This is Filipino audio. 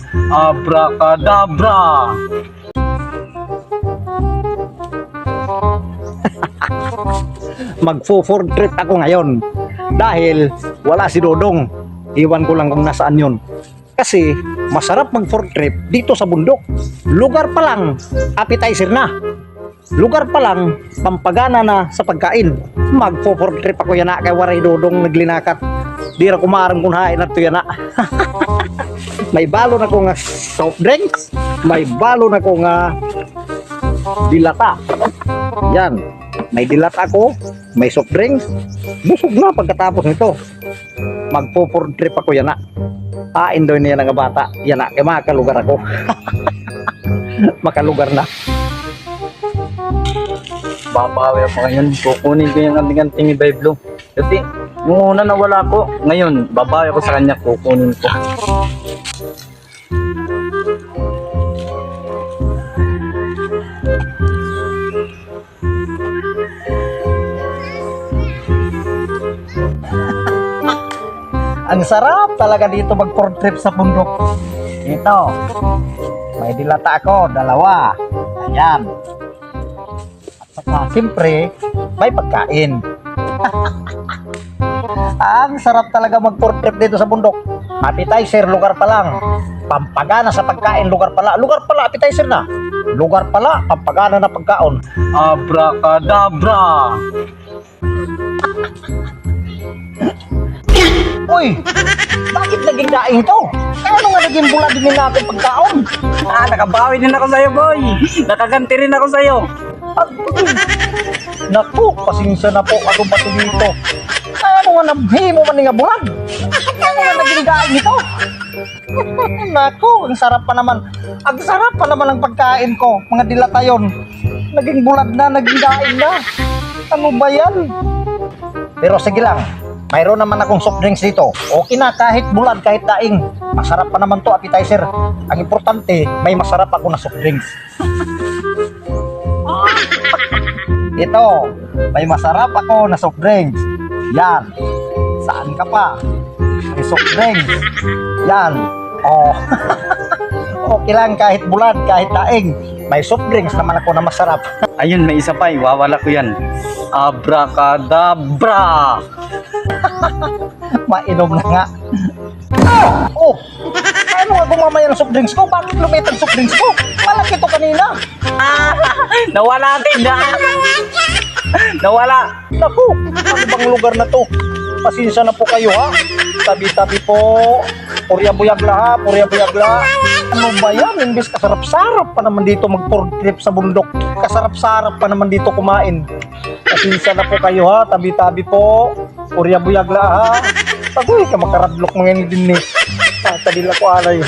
Abracadabra! Magfo-food trip ako ngayon dahil wala si Dodong. Iwan ko lang kung nasaan yun. Kasi masarap mag-food trip dito sa bundok. Lugar pa lang, appetizer na. Lugar pa lang, pampagana na sa pagkain. Magfo-food trip ako yan na kay waray Dodong naglinakat. Di ra kumarang kung hain na to yan na. May balon ako nga soft drinks. May balon ako nga dilata. Yan. May dilata ako. May soft drinks. Busog na pagkatapos nito. Magpo-food trip ako yan na. Tain daw niya ng bata. Yan na. Kaya makalugar ako. Makalugar na. Babawi ako ngayon. Kukunin ko yung anting-anting ni Bayblo. Kasi yung una nawala ko, ngayon babawi ako sa kanya, kukunin ko. Ang sarap talaga dito mag-food trip sa bundok. Ito. May dilata ako, dalawa. Ayan. At saka, siyempre, may pagkain. Ang sarap talaga mag-food trip dito sa bundok. Appetizer, lugar pa lang. Pampagana sa pagkain, lugar pala. Lugar pala, appetizer na. Lugar pala, pampagana na pagkaon. Abracadabra! Uy! Bakit naging daing to? Ano nga naging bula din natin pagkaon? Nakabawi din ako sa'yo, boy! Nakaganti rin ako sa'yo! Naku, pasensya na po ako ba ito dito? Ano nga nabhimo man nga bulag? Ano nga naging daing ito? Naku, ang sarap pa naman. Ang sarap pa naman ang pagkain ko. Mga dilata yun. Naging bulag na, naging daing na. Ano ba yan? Pero sige lang. Mayroon naman akong soft drinks dito. Okay na, kahit bulan, kahit daing. Masarap pa naman to, appetizer. Ang importante, may masarap ako na soft drinks. Ito, may masarap ako na soft drinks. Yan. Saan ka pa? May soft drinks. Yan. Oh. Okay lang, kahit bulan, kahit daing. May soft drinks naman ako na masarap. Ayun, may isa pa, iwawala ko yan. Abracadabra! Mainom na nga. Oh! Ano nga gumamaya ng soft drinks ko? Bakit lumit ang soft drinks ko? Malaki to kanina. Nawala din na! Nawala! Naku, ano bang lugar na to? Pasensya na po kayo ha. Tabi-tabi po. Purya buyagla ha, purya buyagla. Ano ba yan? Imbis kasarap-sarap pa naman dito mag-food trip sa bundok. Kasarap-sarap pa naman dito kumain. Pasensya na po kayo ha, tabi-tabi po. Purya buyagla ha. Tagoy ka makaradlok mga din eh. Tadila ko alay.